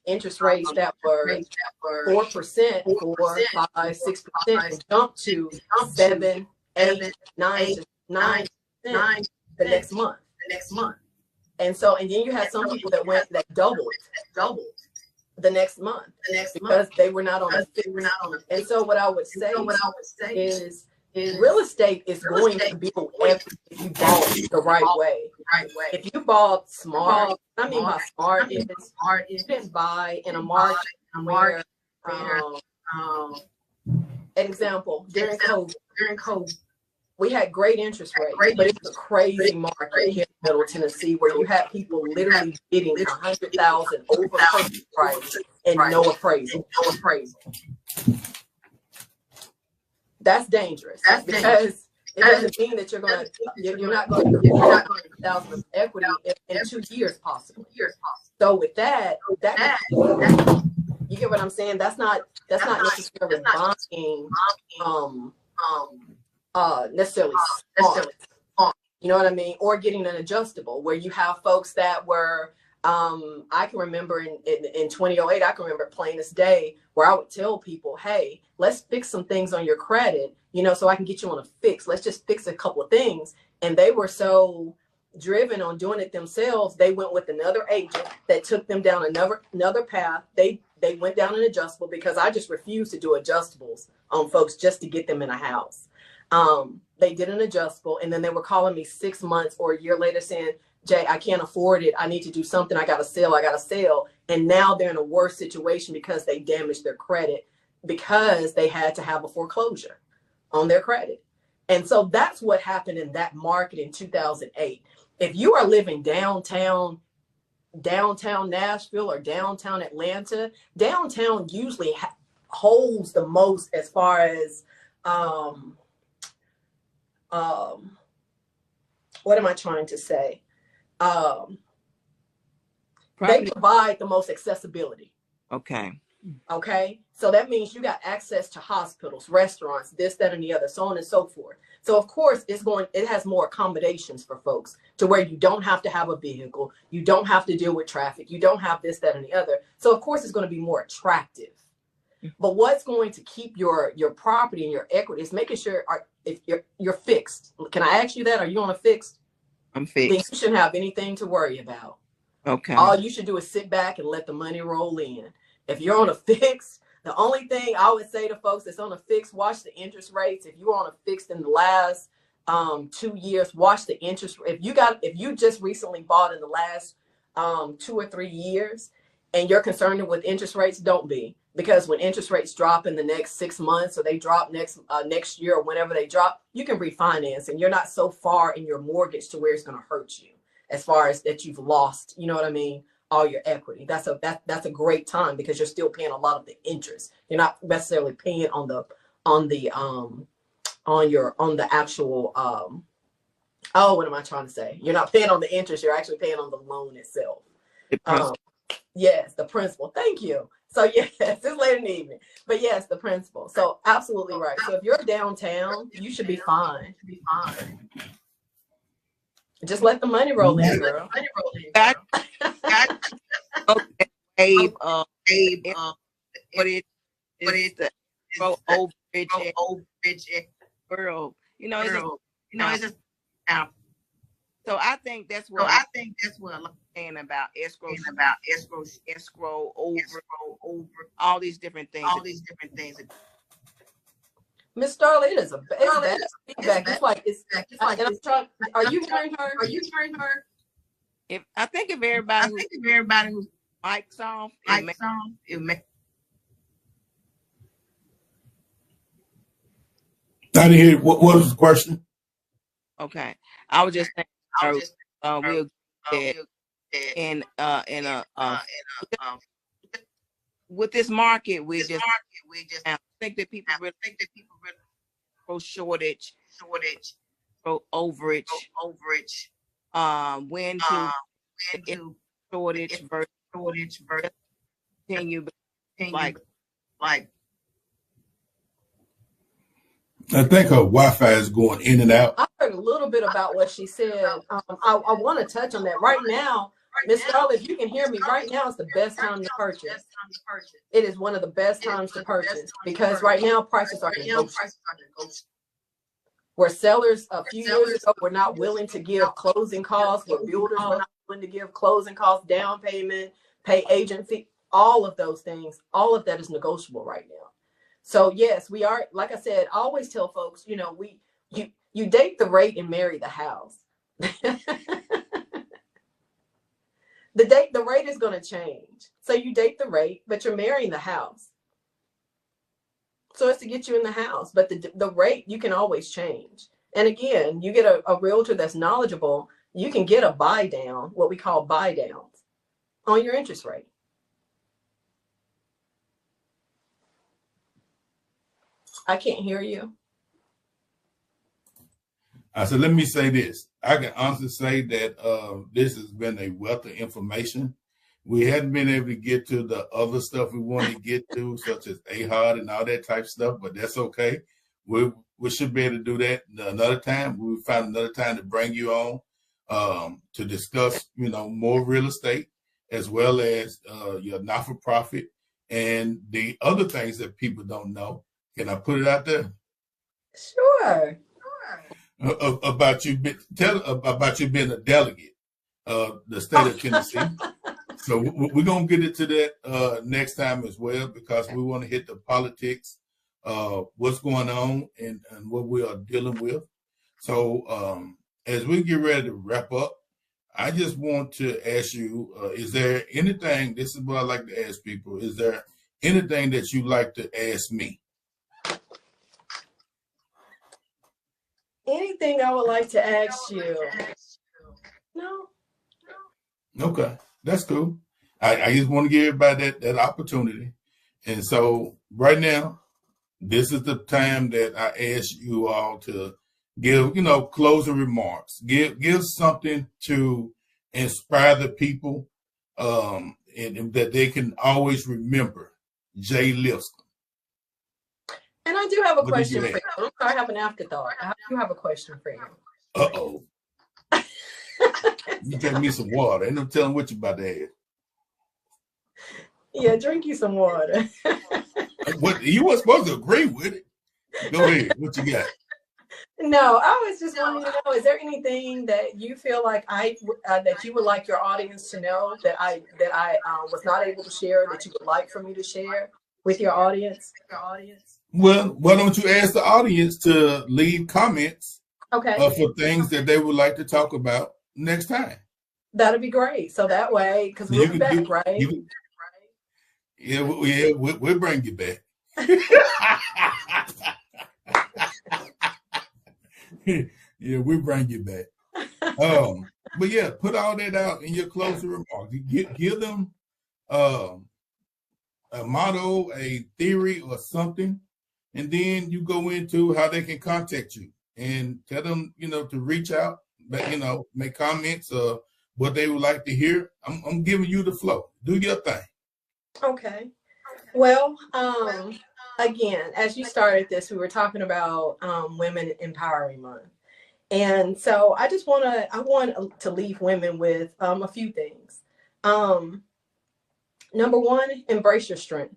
interest rates that were 4%, 4, 5, 6%, and jumped to 7, 8, 9 the next month. And then you had some people that doubled the next month because they were not on a fixed. And so what I would say is real estate is going to be if you bought the right way. If you bought smart, what I mean by smart is you didn't buy in a market where, an example, during COVID, we had great interest rates, but it's a crazy market here in Middle Tennessee where you have people literally bidding $100,000 over purchase price and no appraisal. That's dangerous. Because it doesn't mean that you're not going to get $100,000 of equity in 2 years possibly. So with that, you get what I'm saying? That's not necessarily buying necessarily smart. You know what I mean? Or getting an adjustable where you have folks that were I can remember in 2008, I can remember plain as day where I would tell people, hey, let's fix some things on your credit, so I can get you on a fix. Let's just fix a couple of things. And they were so driven on doing it themselves. They went with another agent that took them down another path. They went down an adjustable because I just refused to do adjustables on folks just to get them in a house. They did an adjustable, and then they were calling me 6 months or a year later saying, Jay, I can't afford it. I need to do something. I got to sell. And now they're in a worse situation because they damaged their credit because they had to have a foreclosure on their credit. And so that's what happened in that market in 2008. If you are living downtown Nashville or downtown Atlanta, downtown usually holds the most as far as what am I trying to say? They provide the most accessibility. Okay. Okay. So that means you got access to hospitals, restaurants, this, that, and the other, so on and so forth. So of course it has more accommodations for folks to where you don't have to have a vehicle. You don't have to deal with traffic. You don't have this, that, and the other. So of course it's going to be more attractive. But what's going to keep your property and your equity is making sure if you're fixed. Can I ask you that? Are you on a fixed? I'm fixed. Then you shouldn't have anything to worry about. Okay. All you should do is sit back and let the money roll in. If you're on a fixed, the only thing I would say to folks that's on a fixed, watch the interest rates. If you're on a fixed in the last 2 years, watch the interest. If you just recently bought in the last 2 or 3 years and you're concerned with interest rates, don't be. Because when interest rates drop in the next 6 months or they drop next year or whenever they drop, you can refinance and you're not so far in your mortgage to where it's going to hurt you as far as that you've lost, you know what I mean, all your equity. That's a great time because you're still paying a lot of the interest. You're not necessarily paying on the actual what am I trying to say? You're not paying on the interest, you're actually paying on the loan itself. Yes, the principal. Thank you. So yes, it's late in the evening. But yes, the principal. So absolutely right. So if you're downtown, you should be fine. Just let the money roll in, girl. What it the overage girl. It's just so I think that's what I'm saying about escrow over all these different things. Miss Starley, it is bad feedback. Are you hearing her? If everybody who's mics off, it may. I didn't hear what was the question. Okay, I was just saying we'll get with this market, we just think that people really pro shortage, pro overage, when to shortage versus continue like. I think her Wi-Fi is going in and out. I heard a little bit about what she said. I want to touch on that right now. Miss Starley, if you can hear me right now, it's the best time to purchase. It is one of the best times to purchase because right now prices are negotiable. Where sellers a few years ago were not willing to give closing costs, where builders were not willing to give closing costs, down payment, pay agent fee, all of those things, all of that is negotiable right now. So yes, we are, like I said, I always tell folks, you date the rate and marry the house. The rate is going to change. So you date the rate, but you're marrying the house. So it's to get you in the house, but the rate you can always change. And again, you get a realtor that's knowledgeable, you can get a buy down, what we call buy downs on your interest rate. I can't hear you. I said, let me say this. I can honestly say that this has been a wealth of information. We hadn't been able to get to the other stuff we want to get to, such as AHOD and all that type of stuff, but that's okay. We should be able to do that another time. We'll find another time to bring you on to discuss, more real estate as well as your not-for-profit and the other things that people don't know. Can I put it out there? Sure. About you being a delegate of the state of Tennessee. So we're going to get into that next time as well, because we want to hit the politics, what's going on and what we are dealing with. So as we get ready to wrap up, I just want to ask you, is there anything, this is what I like to ask people, is there anything that you like to ask me? Anything I would like to ask you? No. Okay, that's cool. I just want to give everybody that opportunity. And so right now, this is the time that I ask you all to give, closing remarks. Give something to inspire the people, and that they can always remember Jay Lipscomb. And I do have a What do question you for you. I'm sorry, I have an afterthought. I do have a question for you. Uh-oh. You take me some water. Ain't no telling what you about to have. Yeah, drink you some water. What you weren't supposed to agree with it. Go ahead. What you got? No, I was just wanting to know, is there anything that you feel like that you would like your audience to know that I was not able to share, that you would like for me to share with your audience? Well, why don't you ask the audience to leave comments Okay. For things that they would like to talk about next time? That'd be great. So that way, because we'll be back, right? Yeah, we'll bring you back. Yeah, we'll bring you back. But yeah, put all that out in your closing remarks. Give them a motto, a theory, or something, and then you go into how they can contact you and tell them, to reach out, but make comments or what they would like to hear. I'm giving you the flow. Do your thing. Okay. Well, again, as you started this, we were talking about Women Empowering Month. And so I want to leave women with a few things. Number one, embrace your strength.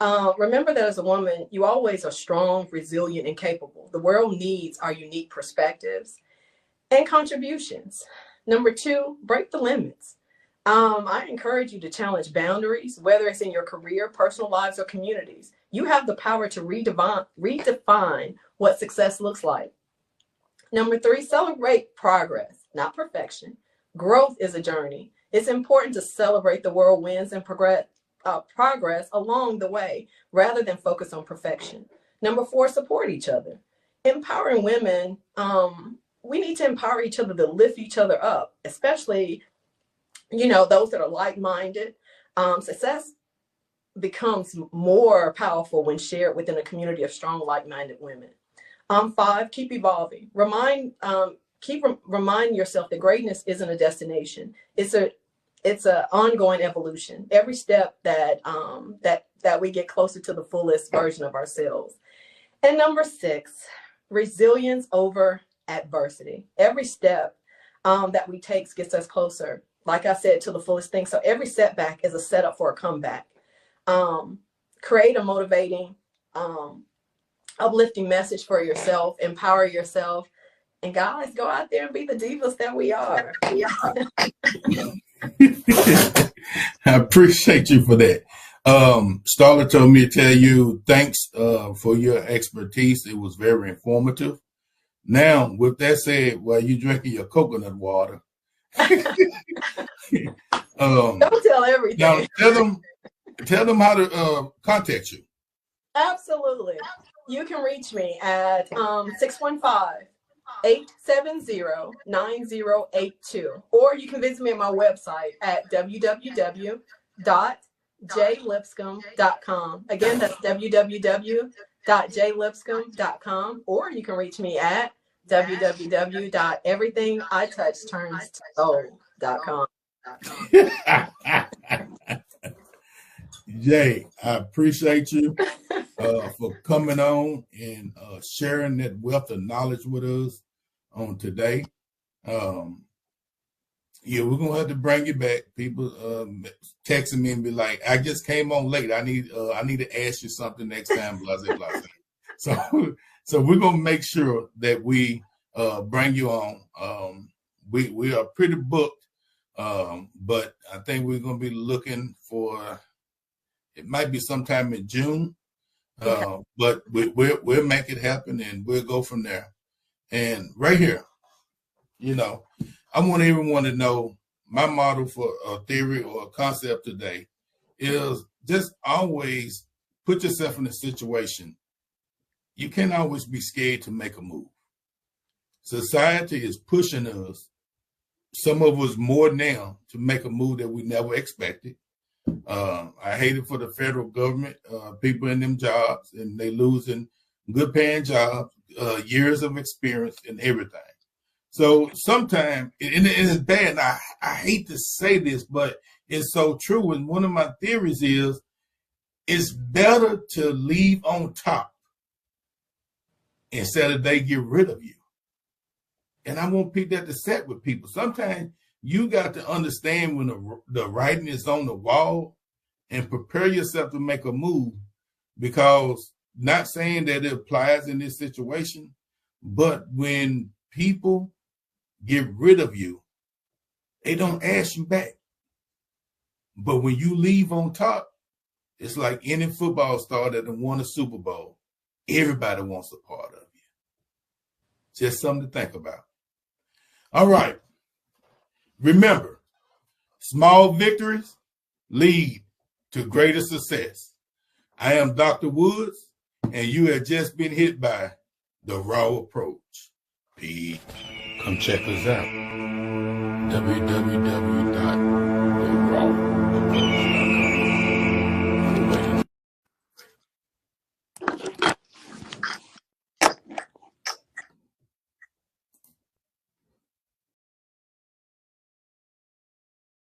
Remember that as a woman, you always are strong, resilient, and capable. The world needs our unique perspectives and contributions. Number two, break the limits. I encourage you to challenge boundaries, whether it's in your career, personal lives, or communities. You have the power to redefine what success looks like. Number three, celebrate progress, not perfection. Growth is a journey. It's important to celebrate the whirlwinds and progress along the way rather than focus on perfection. Number four, support each other. Empowering women, we need to empower each other to lift each other up, especially those that are like-minded. Success becomes more powerful when shared within a community of strong, like-minded women. Five, keep evolving. Remind yourself that greatness isn't a destination. It's an ongoing evolution. Every step that we get closer to the fullest version of ourselves. And number six, resilience over adversity. Every step that we take gets us closer, like I said, to the fullest thing. So every setback is a setup for a comeback. Create a motivating, uplifting message for yourself, empower yourself, and guys, go out there and be the divas that we are. I appreciate you for that. Starla told me to tell you thanks for your expertise. It was very informative. Now, with that said, while you drinking your coconut water, don't tell everything. Now tell them how to contact you. Absolutely. You can reach me at 615-870-9082, or you can visit me at my website at www.jlipscomb.com. Again, that's www.jlipscomb.com, or you can reach me at www.everythingitouchturnsgold.com. Jay, I appreciate you for coming on and sharing that wealth of knowledge with us on today. Yeah, we're gonna have to bring you back. People texting me and be like, "I just came on late. I need to ask you something next time." Blah blah blah. So we're gonna make sure that we bring you on. We are pretty booked, but I think we're gonna be looking for. It might be sometime in June, but we'll make it happen and we'll go from there. And right here, I want everyone to know my model for a theory or a concept today is just always put yourself in a situation. You can't always be scared to make a move. society is pushing us, some of us more now, to make a move that we never expected. I hate it for the federal government, people in them jobs, and they losing good paying jobs, years of experience and everything. So sometimes, and it's bad, and I hate to say this, but it's so true. And one of my theories is, it's better to leave on top instead of they get rid of you. And I want people that to set with people. Sometimes you got to understand when the writing is on the wall and prepare yourself to make a move, because not saying that it applies in this situation, but when people get rid of you, they don't ask you back. But when you leave on top, it's like any football star that won a Super Bowl. Everybody wants a part of you. Just something to think about. All right. Remember, small victories lead to greater success. I am Dr. Woods, and you have just been hit by the R.A.W approach. Peace. Come check us out. www